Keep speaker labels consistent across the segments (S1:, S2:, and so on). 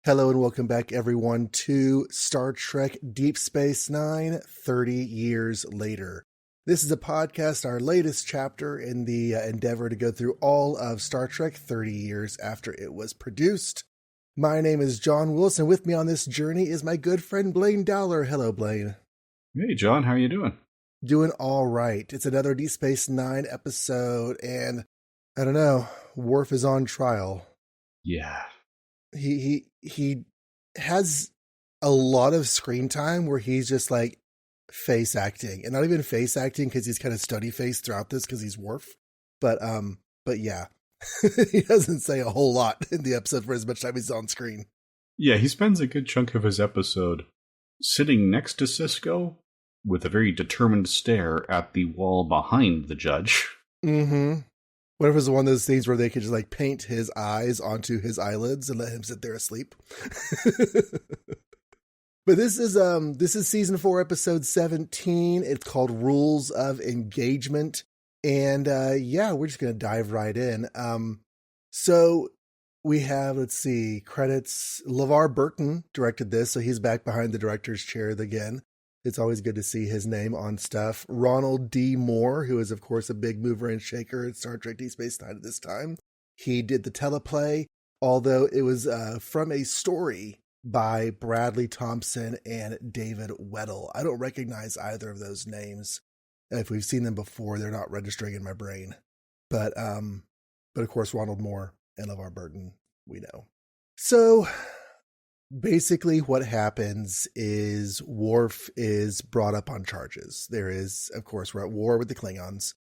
S1: Hello and welcome back, everyone, to Star Trek Deep Space Nine 30 years later. This is a podcast, our latest chapter in the endeavor to go through all of Star Trek 30 years after it was produced. My name is John Wilson. With me on this journey is my good friend Blaine Dowler. Hello, Blaine.
S2: Hey, John, how are you doing?
S1: Doing all right. It's another Deep Space Nine episode, and I don't know, Worf is on trial.
S2: Yeah.
S1: He has a lot of screen time where he's just like face acting, and not even face acting because he's kind of stony faced throughout this because he's Worf. But yeah, he doesn't say a whole lot in the episode for as much time he's on screen.
S2: Yeah, he spends a good chunk of his episode sitting next to Sisko with a very determined stare at the wall behind the judge.
S1: Mm-hmm. What if it was one of those things where they could just like paint his eyes onto his eyelids and let him sit there asleep? But this is season 4, episode 17. It's called Rules of Engagement. And yeah, we're just gonna dive right in. So we have, let's see, credits. LeVar Burton directed this, so he's back behind the director's chair again. It's always good to see his name on stuff. Ronald D. Moore, who is, of course, a big mover and shaker at Star Trek Deep Space Nine at this time. He did the teleplay, although it was from a story by Bradley Thompson and David Weddle. I don't recognize either of those names. If we've seen them before, they're not registering in my brain. But of course, Ronald Moore and LeVar Burton, we know. So basically what happens is Worf is brought up on charges. There is, of course, we're at war with the Klingons,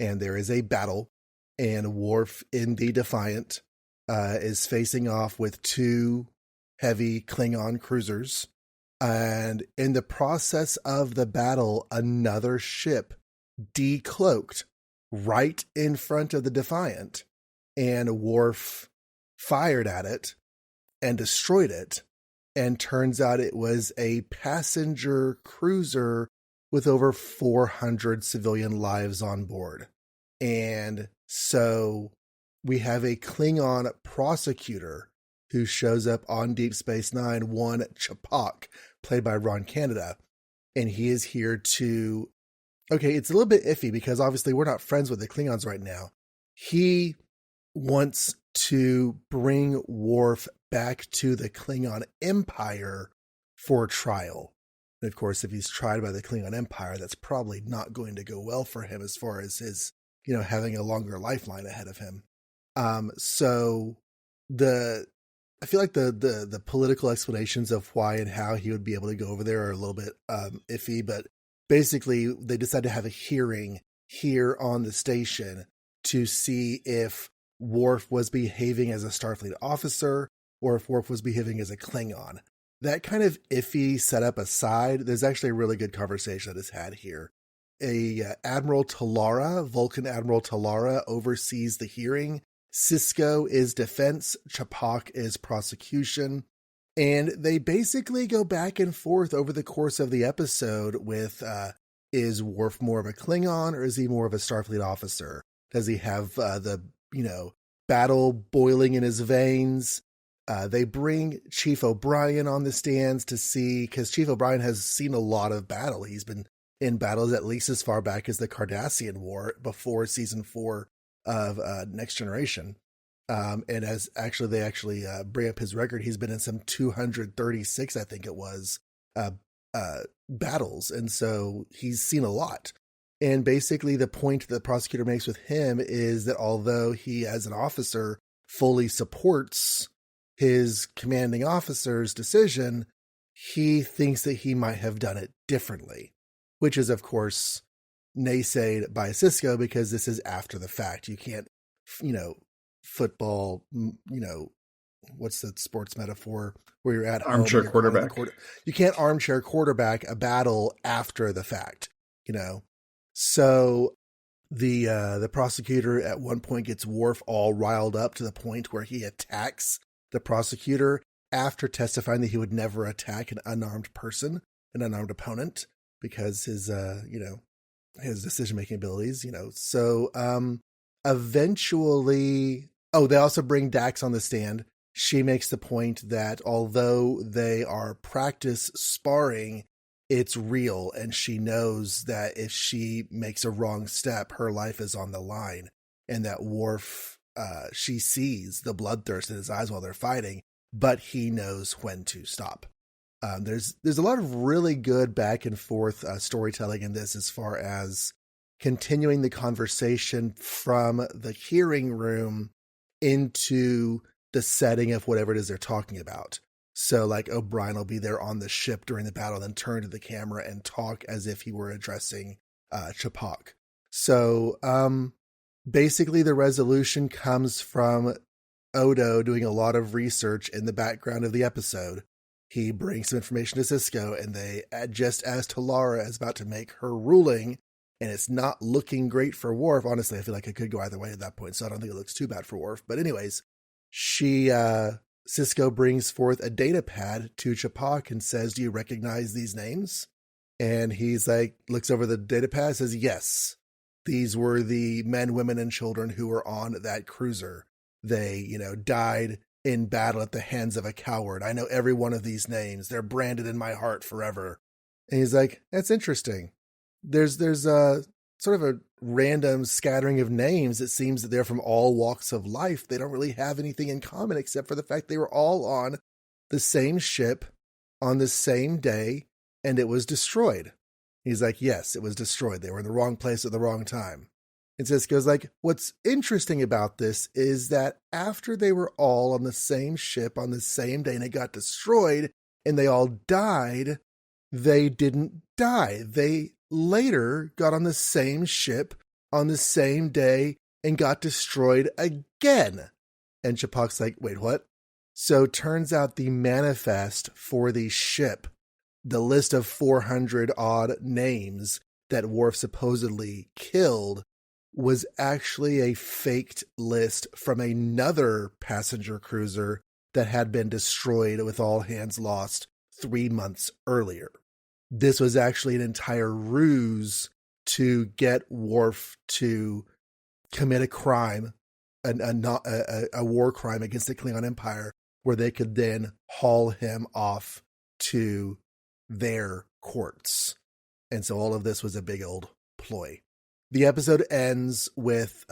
S1: and there is a battle, and Worf in the Defiant is facing off with 2 heavy Klingon cruisers. And in the process of the battle, another ship decloaked right in front of the Defiant, and Worf fired at it and destroyed it. And turns out it was a passenger cruiser with over 400 civilian lives on board. And so we have a Klingon prosecutor who shows up on Deep Space Nine, one Ch'Pok, played by Ron Canada. And he is here to... Okay, it's a little bit iffy because obviously we're not friends with the Klingons right now. He wants to bring Worf back to the Klingon Empire for trial. And of course, if he's tried by the Klingon Empire, that's probably not going to go well for him as far as his, having a longer lifeline ahead of him. So I feel like the political explanations of why and how he would be able to go over there are a little bit iffy, but basically they decided to have a hearing here on the station to see if Worf was behaving as a Starfleet officer or if Worf was behaving as a Klingon. That kind of iffy setup aside, there's actually a really good conversation that is had here. Admiral Talara, Vulcan Admiral Talara, oversees the hearing. Sisko is defense, Ch'Pok is prosecution. And they basically go back and forth over the course of the episode with, is Worf more of a Klingon or is he more of a Starfleet officer? Does he have the battle boiling in his veins? They bring Chief O'Brien on the stands to see, because Chief O'Brien has seen a lot of battle. He's been in battles at least as far back as the Cardassian War before season 4 of Next Generation. And as they bring up his record, he's been in some 236, I think it was, battles. And so he's seen a lot. And basically the point that the prosecutor makes with him is that although he, as an officer, fully supports his commanding officer's decision, he thinks that he might have done it differently, which is, of course, naysayed by Sisko because this is after the fact. You can't, football, what's the sports metaphor where you're at home?
S2: Armchair quarterback.
S1: You can't armchair quarterback a battle after the fact, So the prosecutor at one point gets Worf all riled up to the point where he attacks the prosecutor after testifying that he would never attack an unarmed person, an unarmed opponent, because his decision-making abilities, So eventually, they also bring Dax on the stand. she makes the point that although they are practice sparring, it's real, and she knows that if she makes a wrong step, her life is on the line, and that Worf, she sees the bloodthirst in his eyes while they're fighting, but he knows when to stop. There's a lot of really good back and forth storytelling in this as far as continuing the conversation from the hearing room into the setting of whatever it is they're talking about. So like O'Brien will be there on the ship during the battle, then turn to the camera and talk as if he were addressing Ch'Pok. So basically the resolution comes from Odo doing a lot of research in the background of the episode. He brings some information to Sisko, and they, just as Talara is about to make her ruling, and it's not looking great for Worf. Honestly, I feel like it could go either way at that point, so I don't think it looks too bad for Worf. But anyways, Sisko brings forth a data pad to Ch'Pok and says, "Do you recognize these names?" And he's like, looks over the data pad, says, "Yes, these were the men, women, and children who were on that cruiser. They, died in battle at the hands of a coward. I know every one of these names. They're branded in my heart forever." And he's like, "That's interesting. There's a sort of a random scattering of names. It seems that they're from all walks of life. They don't really have anything in common except for the fact they were all on the same ship on the same day, and it was destroyed." He's like, "Yes, it was destroyed. They were in the wrong place at the wrong time." And Sisko's like, "What's interesting about this is that after they were all on the same ship on the same day and it got destroyed and they all died, they didn't die. They later got on the same ship on the same day and got destroyed again." And Ch'Pok's like, "Wait, what?" So turns out the manifest for the ship, the list of 400 odd names that Worf supposedly killed, was actually a faked list from another passenger cruiser that had been destroyed with all hands lost 3 months earlier. This was actually an entire ruse to get Worf to commit a crime, a war crime against the Klingon Empire, where they could then haul him off to their courts. And so all of this was a big old ploy. The episode ends with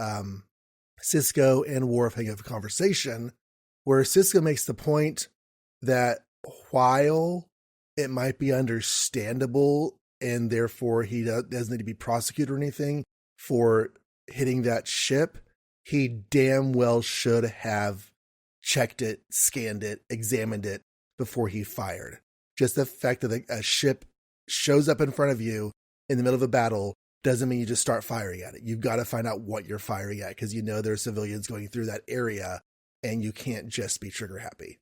S1: Sisko and Worf having a conversation where Sisko makes the point that while it might be understandable and therefore he doesn't need to be prosecuted or anything for hitting that ship, he damn well should have checked it, scanned it, examined it before he fired. Just the fact that a ship shows up in front of you in the middle of a battle doesn't mean you just start firing at it. You've got to find out what you're firing at, because there are civilians going through that area and you can't just be trigger happy.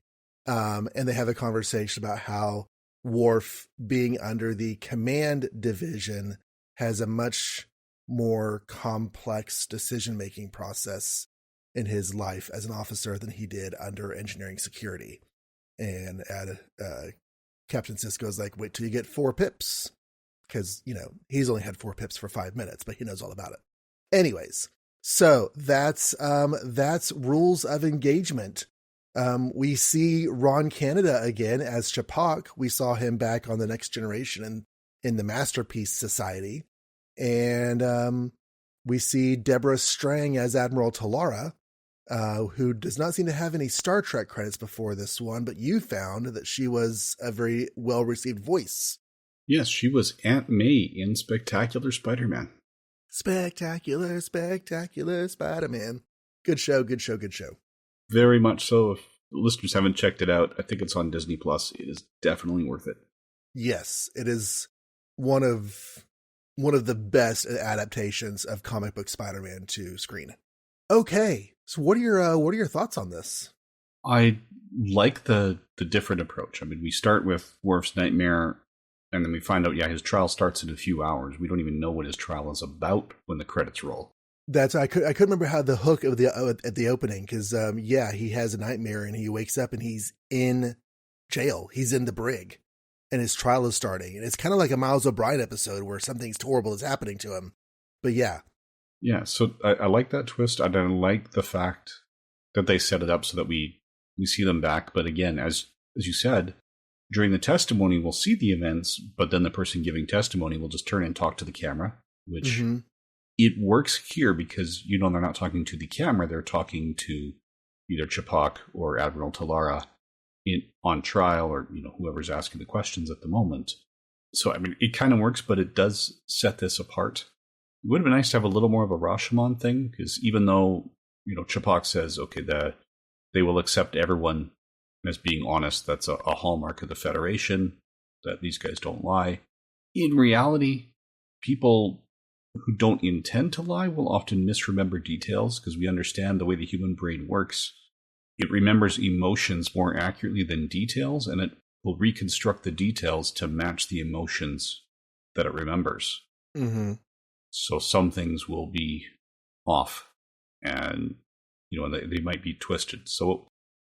S1: And they have a conversation about how Worf, being under the command division, has a much more complex decision-making process in his life as an officer than he did under engineering security. And Captain Sisko's like, "Wait till you get 4 pips." Because, he's only had 4 pips for 5 minutes, but he knows all about it. Anyways, so that's Rules of Engagement. We see Ron Canada again as Ch'Pok. We saw him back on The Next Generation in the Masterpiece Society. And we see Deborah Strang as Admiral Talara, who does not seem to have any Star Trek credits before this one, but you found that she was a very well-received voice.
S2: Yes, she was Aunt May in Spectacular Spider-Man.
S1: Spectacular Spider-Man. Good show.
S2: Very much so. If listeners haven't checked it out, I think it's on Disney+. It is definitely worth it.
S1: Yes, it is one of the best adaptations of comic book Spider-Man to screen. Okay, so what are your thoughts on this?
S2: I like the different approach. I mean, we start with Worf's nightmare, and then we find out, his trial starts in a few hours. We don't even know what his trial is about when the credits roll.
S1: I couldn't remember how the hook of at the opening, because he has a nightmare and he wakes up and he's in jail. He's in the brig, and his trial is starting, and it's kind of like a Miles O'Brien episode where something horrible is happening to him. But yeah.
S2: So I like that twist, and I like the fact that they set it up so that we We see them back, but again, as you said, during the testimony, we'll see the events, but then the person giving testimony will just turn and talk to the camera, which it works here because, they're not talking to the camera, they're talking to either Ch'pak or Admiral Talara on trial, or, whoever's asking the questions at the moment. So, it kind of works, but it does set this apart. It would have been nice to have a little more of a Rashomon thing, because even though, Ch'pak says, okay, they will accept everyone as being honest, that's a hallmark of the Federation, that these guys don't lie. In reality, people who don't intend to lie will often misremember details, because we understand the way the human brain works. It remembers emotions more accurately than details, and it will reconstruct the details to match the emotions that it remembers.
S1: Mm-hmm.
S2: So some things will be off, and they might be twisted. So it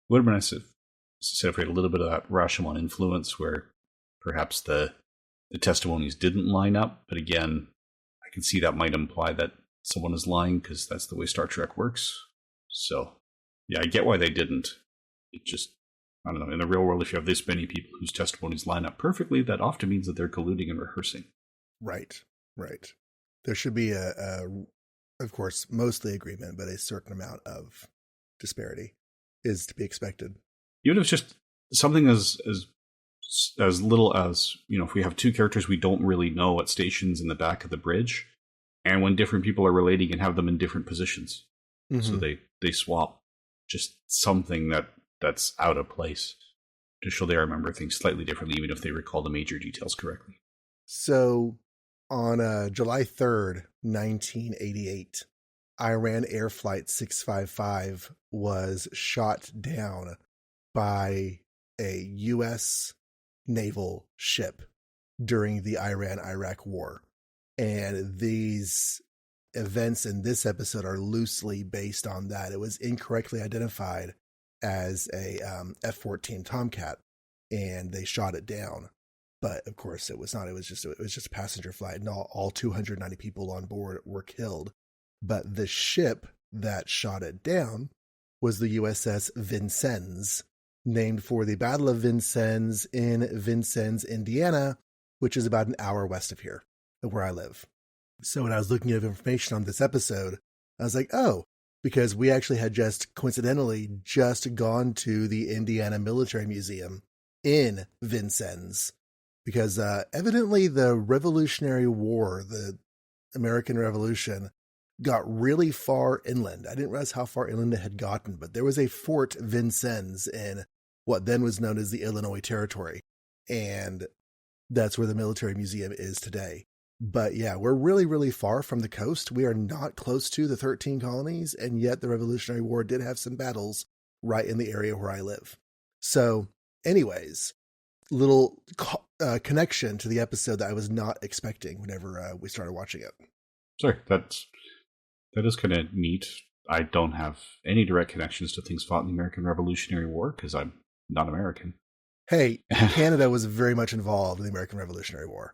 S2: would have been nice if we had a little bit of that Rashomon influence, where perhaps the testimonies didn't line up. But again, I can see that might imply that someone is lying, because that's the way Star Trek works. So yeah, I get why they didn't. It just, I don't know, in the real world, if you have this many people whose testimonies line up perfectly, that often means that they're colluding and rehearsing.
S1: Right. There should be of course, mostly agreement, but a certain amount of disparity is to be expected. Even
S2: if it's just something as little as, if we have two characters we don't really know at stations in the back of the bridge, and when different people are relating and have them in different positions. So they swap, just something that's out of place to show they remember things slightly differently, even if they recall the major details correctly.
S1: So on July 3rd, 1988, Iran Air Flight 655 was shot down by a U.S. naval ship during the Iran-Iraq war. And these events in this episode are loosely based on that. It was incorrectly identified as a F-14 Tomcat, and they shot it down. But of course, it was not. It was just a passenger flight, and all 290 people on board were killed. But the ship that shot it down was the USS Vincennes, named for the Battle of Vincennes in Vincennes, Indiana, which is about an hour west of here, where I live. So when I was looking at information on this episode, I was like, oh, because we actually had coincidentally gone to the Indiana Military Museum in Vincennes, because evidently the Revolutionary War, the American Revolution, got really far inland. I didn't realize how far inland it had gotten, but there was a Fort Vincennes in what then was known as the Illinois Territory. And that's where the military museum is today. But yeah, we're really, really far from the coast. We are not close to the 13 colonies, and yet the Revolutionary War did have some battles right in the area where I live. So anyways, little connection to the episode that I was not expecting whenever we started watching it.
S2: Sorry, that is kind of neat. I don't have any direct connections to things fought in the American Revolutionary War because I'm not American.
S1: Hey, Canada was very much involved in the American Revolutionary War.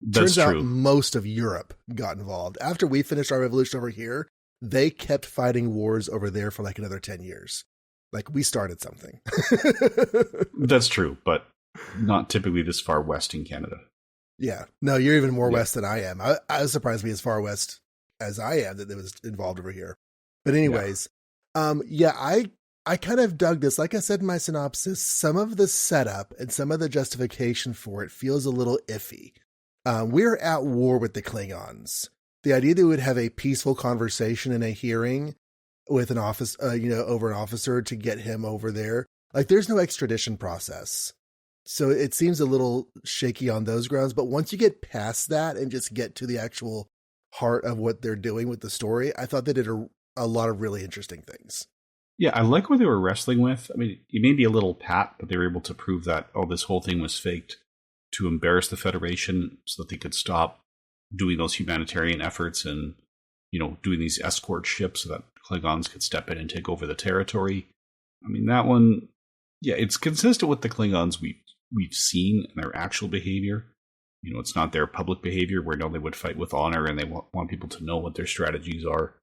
S2: That's
S1: Turns
S2: true.
S1: out most of Europe got involved. After we finished our revolution over here, they kept fighting wars over there for like another 10 years. Like, we started something.
S2: That's true, but not typically this far west in Canada.
S1: Yeah. No, you're even more west than I am. I was surprised to be as far west as I am that it was involved over here. But anyways, I kind of dug this. Like I said in my synopsis, some of the setup and some of the justification for it feels a little iffy. We're at war with the Klingons. The idea that we would have a peaceful conversation in a hearing with an office, over an officer to get him over there. Like, there's no extradition process. So it seems a little shaky on those grounds. But once you get past that and just get to the actual heart of what they're doing with the story, I thought they did a lot of really interesting things.
S2: Yeah, I like what they were wrestling with. I mean, it may be a little pat, but they were able to prove that, this whole thing was faked to embarrass the Federation so that they could stop doing those humanitarian efforts and, doing these escort ships so that Klingons could step in and take over the territory. I mean, that one, yeah, it's consistent with the Klingons we've seen and their actual behavior. It's not their public behavior where they would fight with honor and they want people to know what their strategies are.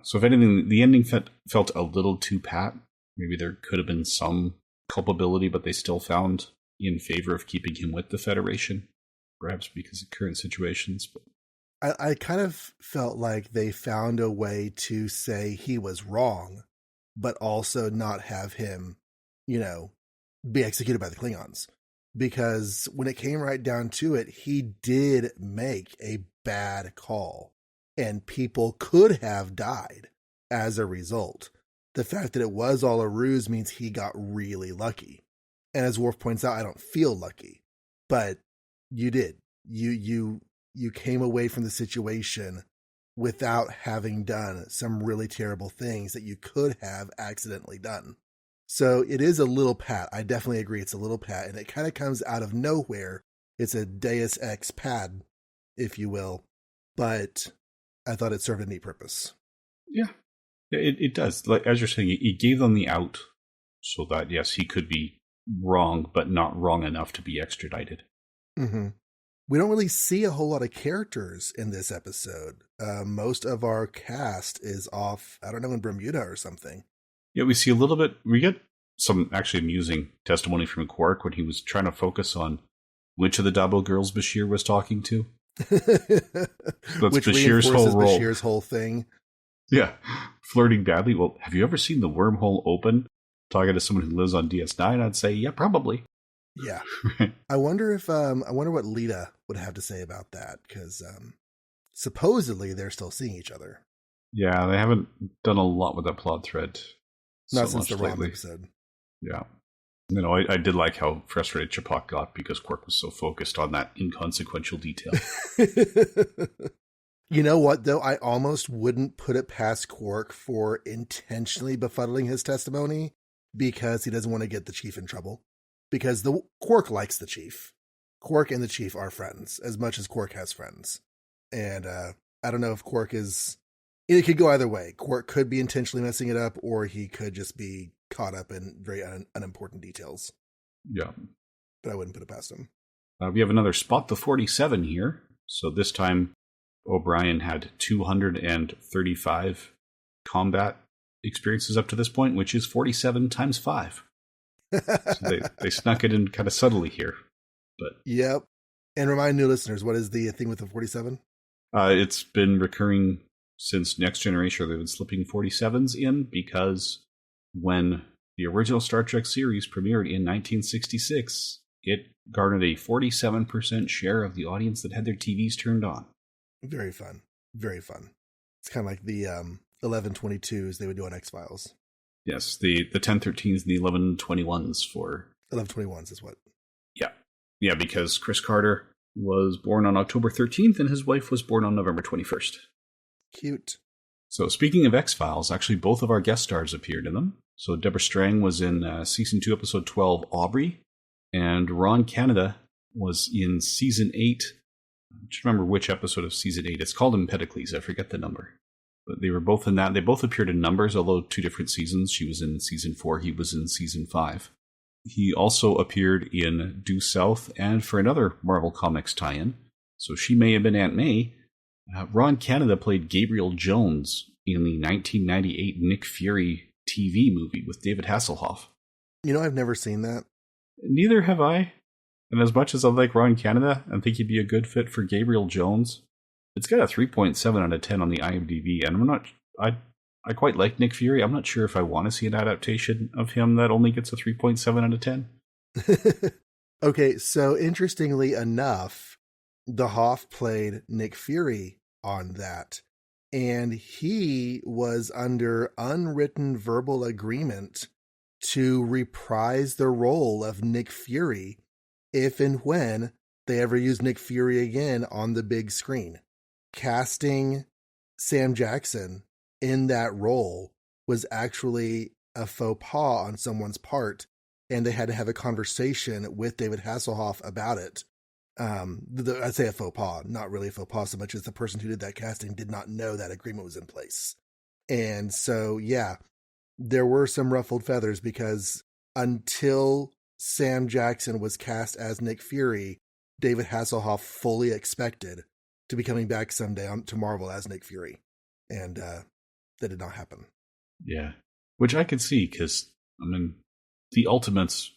S2: So if anything, the ending felt a little too pat, maybe there could have been some culpability, but they still found in favor of keeping him with the Federation, perhaps because of current situations. But
S1: I kind of felt like they found a way to say he was wrong, but also not have him, be executed by the Klingons. Because when it came right down to it, he did make a bad call, and people could have died as a result. The fact that it was all a ruse means he got really lucky. And as Worf points out, I don't feel lucky, but you did. You came away from the situation without having done some really terrible things that you could have accidentally done. So it is a little pat. I definitely agree. It's a little pat, and it kind of comes out of nowhere. It's a Deus Ex pad, if you will, but I thought it served a neat purpose.
S2: Yeah, it does. Like, as you're saying, it gave them the out so that, yes, he could be wrong, but not wrong enough to be extradited.
S1: Mm-hmm. We don't really see a whole lot of characters in this episode. Most of our cast is off, I don't know, in Bermuda or something.
S2: Yeah, we see a little bit. We get some actually amusing testimony from Quark when he was trying to focus on which of the Dabo girls Bashir was talking to.
S1: Which
S2: Bashir's whole role.
S1: Bashir's whole thing.
S2: Yeah, flirting badly. Well, have you ever seen the wormhole open? Talking to someone who lives on DS9, I'd say, yeah, probably.
S1: Yeah. I wonder what Lita would have to say about that, because supposedly they're still seeing each other.
S2: Yeah, they haven't done a lot with that plot thread.
S1: Not since the Rom episode.
S2: Yeah. I did like how frustrated Ch'Pok got because Quark was so focused on that inconsequential detail.
S1: You know what, though? I almost wouldn't put it past Quark for intentionally befuddling his testimony because he doesn't want to get the Chief in trouble. Because Quark likes the Chief. Quark and the Chief are friends, as much as Quark has friends. And I don't know if Quark is... It could go either way. Quark could be intentionally messing it up, or he could just be caught up in very unimportant details.
S2: Yeah.
S1: But I wouldn't put it past him.
S2: We have another Spot the 47 here. So this time, O'Brien had 235 combat experiences up to this point, which is 47 times 5. So they snuck it in kind of subtly here. But
S1: yep. And remind new listeners, what is the thing with the 47?
S2: It's been recurring since Next Generation. They've been slipping 47s in because when the original Star Trek series premiered in 1966, it garnered a 47% share of the audience that had their TVs turned on.
S1: Very fun. Very fun. It's kind of like the 1122s they would do on X-Files.
S2: Yes, the 1013s and the 1121s for...
S1: 1121s is what?
S2: Yeah. Yeah, because Chris Carter was born on October 13th and his wife was born on November 21st.
S1: Cute.
S2: So speaking of X-Files, actually both of our guest stars appeared in them. So Deborah Strang was in Season 2, Episode 12, Aubrey. And Ron Canada was in Season 8. I don't remember which episode of Season 8. It's called Empedocles. I forget the number. But they were both in that. They both appeared in Numbers, although 2 different seasons. She was in Season 4. He was in Season 5. He also appeared in Due South and for another Marvel Comics tie-in. So she may have been Aunt May. Ron Canada played Gabriel Jones in the 1998 Nick Fury TV movie with David Hasselhoff.
S1: I've never seen that.
S2: Neither have I. And as much as I like Ron Canada and think he'd be a good fit for Gabriel Jones, it's got a 3.7 out of 10 on the IMDb, and I quite like Nick Fury. I'm not sure if I want to see an adaptation of him that only gets a 3.7 out of 10.
S1: Okay, so interestingly enough, the Hoff played Nick Fury on that, and he was under unwritten verbal agreement to reprise the role of Nick Fury if and when they ever use Nick Fury again on the big screen. Casting Sam Jackson in that role was actually a faux pas on someone's part, and they had to have a conversation with David Hasselhoff about it. I'd say a faux pas, not really a faux pas so much as the person who did that casting did not know that agreement was in place. And so, yeah, there were some ruffled feathers because until Sam Jackson was cast as Nick Fury, David Hasselhoff fully expected to be coming back someday to Marvel as Nick Fury. And that did not happen.
S2: Yeah, which I could see because I mean, the Ultimates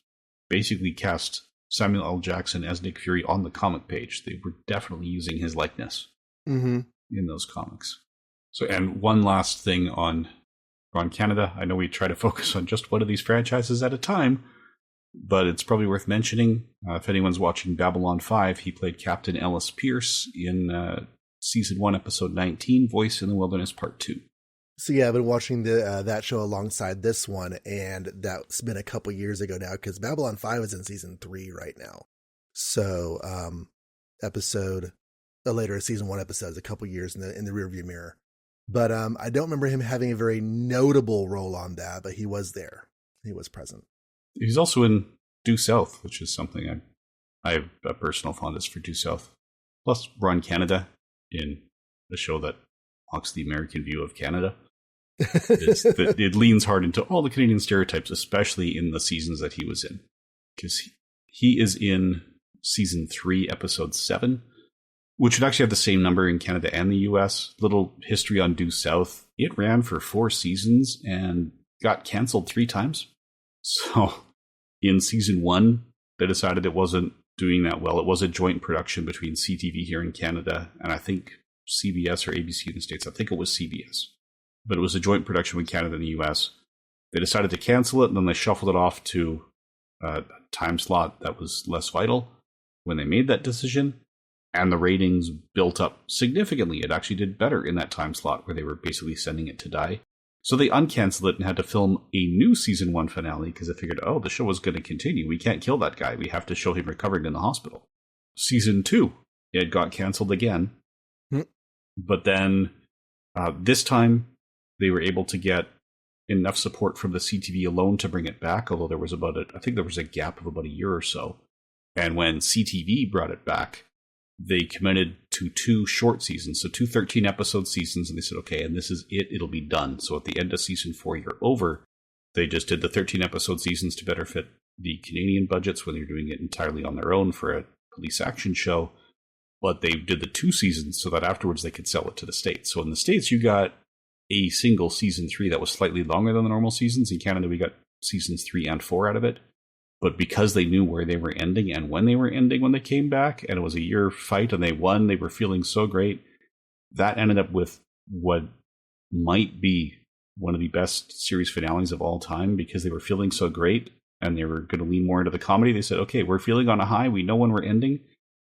S2: basically cast Samuel L. Jackson as Nick Fury on the comic page. They were definitely using his likeness in those comics. So, and one last thing on Canada. I know we try to focus on just one of these franchises at a time, but it's probably worth mentioning. If anyone's watching Babylon 5, he played Captain Ellis Pierce in Season 1, Episode 19, Voice in the Wilderness Part 2.
S1: So yeah, I've been watching that show alongside this one, and that's been a couple years ago now, because Babylon 5 is in Season 3 right now. So later Season 1 episode is a couple years in the rearview mirror. But I don't remember him having a very notable role on that, but he was there. He was present.
S2: He's also in Due South, which is something I have a personal fondness for Due South. Plus, Ron Canada in a show that mocks the American view of Canada. It leans hard into all the Canadian stereotypes, especially in the seasons that he was in. Because he is in Season 3, Episode 7, which would actually have the same number in Canada and the US. Little history on Due South. It ran for 4 seasons and got cancelled 3 times. So in Season 1, they decided it wasn't doing that well. It was a joint production between CTV here in Canada and I think CBS or ABC in the States. I think it was CBS. But it was a joint production with Canada and the US. They decided to cancel it, and then they shuffled it off to a time slot that was less vital when they made that decision. And the ratings built up significantly. It actually did better in that time slot where they were basically sending it to die. So they uncanceled it and had to film a new Season 1 finale because they figured, the show was going to continue. We can't kill that guy. We have to show him recovering in the hospital. Season 2, it got canceled again. But then this time, they were able to get enough support from the CTV alone to bring it back, although there was I think there was a gap of about a year or so. And when CTV brought it back, they committed to 2 short seasons, so 2 13-episode seasons, and they said, okay, and this is it, it'll be done. So at the end of Season 4, you're over. They just did the 13-episode seasons to better fit the Canadian budgets when they're doing it entirely on their own for a police action show. But they did the 2 seasons so that afterwards they could sell it to the States. So in the States, you got a single Season 3 that was slightly longer than the normal seasons. In Canada, we got Seasons 3 and 4 out of it. But because they knew where they were ending and when they were ending when they came back, and it was a year fight and they won, they were feeling so great, that ended up with what might be one of the best series finales of all time because they were feeling so great and they were going to lean more into the comedy. They said, okay, we're feeling on a high. We know when we're ending.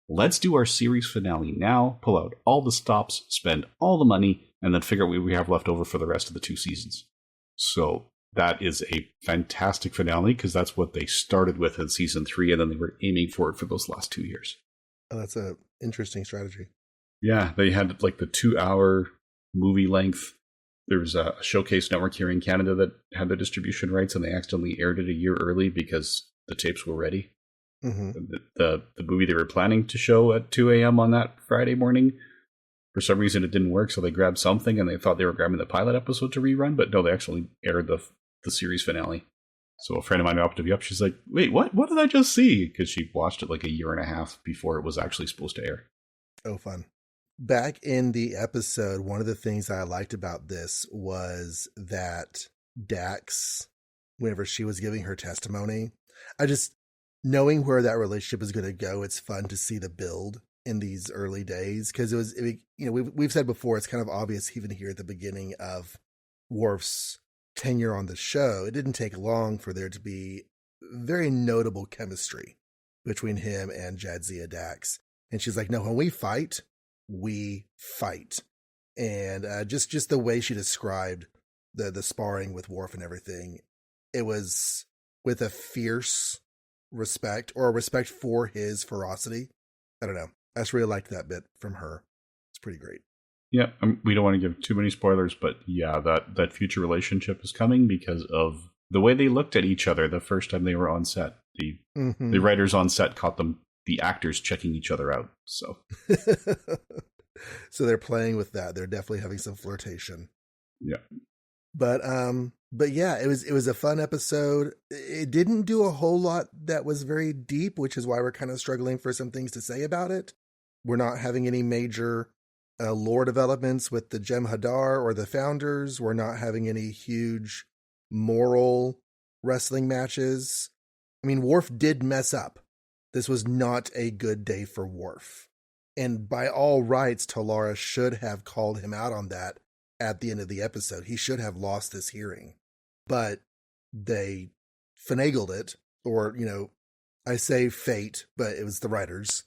S2: Let's do our series finale now, pull out all the stops, spend all the money, and then figure out what we have left over for the rest of the 2 seasons. So that is a fantastic finale because that's what they started with in Season 3, and then they were aiming for it for those last 2 years.
S1: Oh, that's an interesting strategy.
S2: Yeah, they had like the 2-hour movie length. There was a Showcase network here in Canada that had the distribution rights, and they accidentally aired it a year early because the tapes were ready. The movie they were planning to show at 2 a.m. on that Friday morning, for some reason it didn't work, so they grabbed something and they thought they were grabbing the pilot episode to rerun, but no, they actually aired the series finale. So a friend of mine opted to be up. She's like, wait, what did I just see? Because she watched it like a year and a half before it was actually supposed to air.
S1: Oh, fun. Back in the episode, one of the things I liked about this was that Dax, whenever she was giving her testimony, knowing where that relationship is going to go, it's fun to see the build in these early days. Because we've said before, it's kind of obvious even here at the beginning of Worf's tenure on the show, it didn't take long for there to be very notable chemistry between him and Jadzia Dax. And she's like, no, when we fight, we fight. And just the way she described the sparring with Worf and everything, it was with a fierce respect, or a respect for his ferocity. I don't know. I just really liked that bit from her. It's pretty great.
S2: Yeah, we don't want to give too many spoilers, but yeah, that future relationship is coming because of the way they looked at each other the first time they were on set. The writers on set caught the actors checking each other out. So
S1: so they're playing with that. They're definitely having some flirtation.
S2: Yeah.
S1: But yeah, it was a fun episode. It didn't do a whole lot that was very deep, which is why we're kind of struggling for some things to say about it. We're not having any major lore developments with the Jem'Hadar or the Founders. We're not having any huge moral wrestling matches. I mean, Worf did mess up. This was not a good day for Worf. And by all rights, Talara should have called him out on that at the end of the episode. He should have lost this hearing. But they finagled it, or, I say fate, but it was the writers,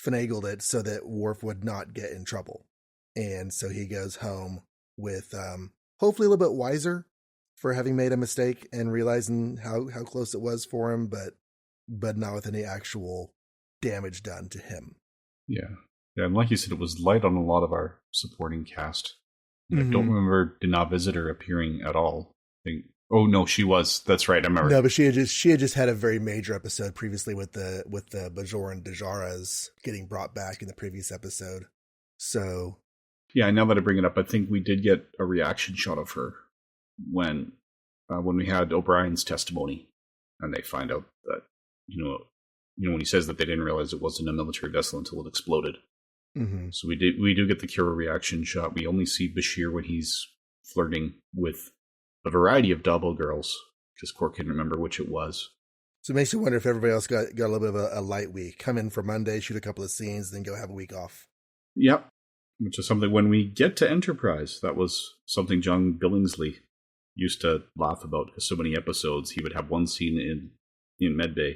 S1: finagled it so that Worf would not get in trouble. And so he goes home with hopefully a little bit wiser for having made a mistake and realizing how close it was for him, but not with any actual damage done to him.
S2: Yeah. And like you said, it was light on a lot of our supporting cast. Mm-hmm. I don't remember Dinah Visitor appearing at all. Oh no, she was. That's right. I remember.
S1: No, but she had just had a very major episode previously with the Bajoran Dajaras getting brought back in the previous episode. So
S2: yeah, now that I bring it up, I think we did get a reaction shot of her when we had O'Brien's testimony, and they find out that when he says that they didn't realize it wasn't a military vessel until it exploded.
S1: Mm-hmm.
S2: So we do get the Kira reaction shot. We only see Bashir when he's flirting with a variety of Dabo girls, because Quark couldn't remember which it was.
S1: So it makes you wonder if everybody else got a little bit of a light week. Come in for Monday, shoot a couple of scenes, then go have a week off.
S2: Yep. Which is something when we get to Enterprise, that was something John Billingsley used to laugh about, because so many episodes he would have one scene in Medbay.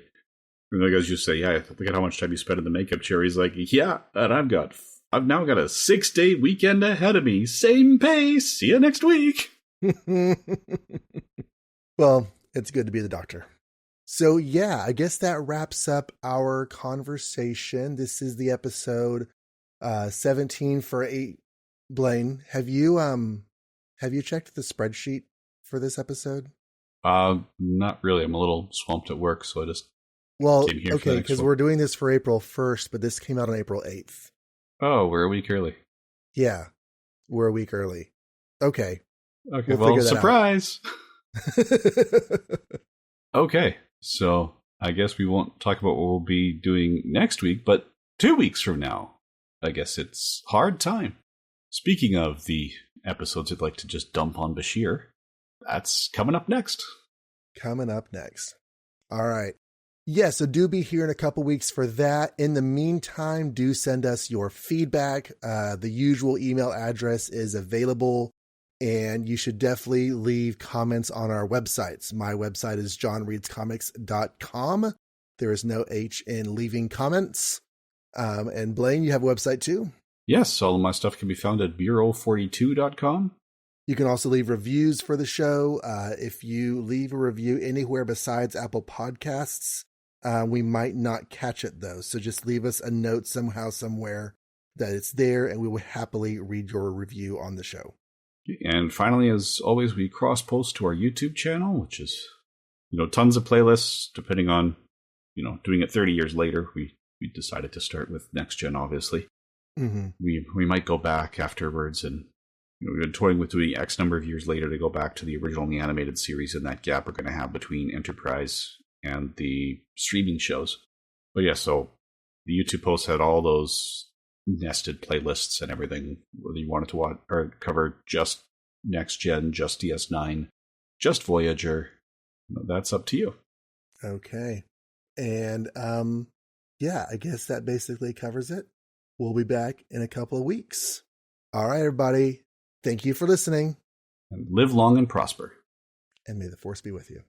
S2: And the guys just say, yeah, look at how much time you spent in the makeup chair. He's like, yeah, and I've now got a 6-day weekend ahead of me. Same pace. See you next week.
S1: Well, it's good to be the Doctor. So yeah, I guess that wraps up our conversation. This is the episode 17 for 8. Blaine, have you checked the spreadsheet for this episode?
S2: Not really. I'm a little swamped at work, so I just came here.
S1: Okay, because we're doing this for April 1st, but this came out on April 8th.
S2: Oh, we're a week early.
S1: Yeah, we're a week early. Okay.
S2: Okay, well, surprise. Okay, so I guess we won't talk about what we'll be doing next week, but 2 weeks from now, I guess it's Hard Time. Speaking of the episodes I'd like to just dump on Bashir, that's coming up next. All right. Yeah, so do be here in a couple weeks for that. In the meantime, do send us your feedback. The usual email address is available, and you should definitely leave comments on our websites. My website is johnreadscomics.com. There is no H in leaving comments. And Blaine, you have a website too? Yes, all of my stuff can be found at bureau42.com.
S1: You can also leave reviews for the show. If you leave a review anywhere besides Apple Podcasts, we might not catch it though. So just leave us a note somehow, somewhere that it's there, and we will happily read your review on the show.
S2: And finally, as always, we cross-post to our YouTube channel, which is, tons of playlists, depending on, doing it 30 years later. We decided to start with Next Gen, obviously.
S1: Mm-hmm.
S2: We might go back afterwards, and we've been toying with doing X number of years later to go back to the original animated series and that gap we're going to have between Enterprise and the streaming shows. But yeah, so the YouTube post had all those nested playlists and everything, whether you wanted to watch or cover just Next Gen, just DS9, just Voyager. That's up to you.
S1: Okay. And yeah, I guess that basically covers it. We'll be back in a couple of weeks. All right, everybody. Thank you for listening.
S2: And live long and prosper.
S1: And may the Force be with you.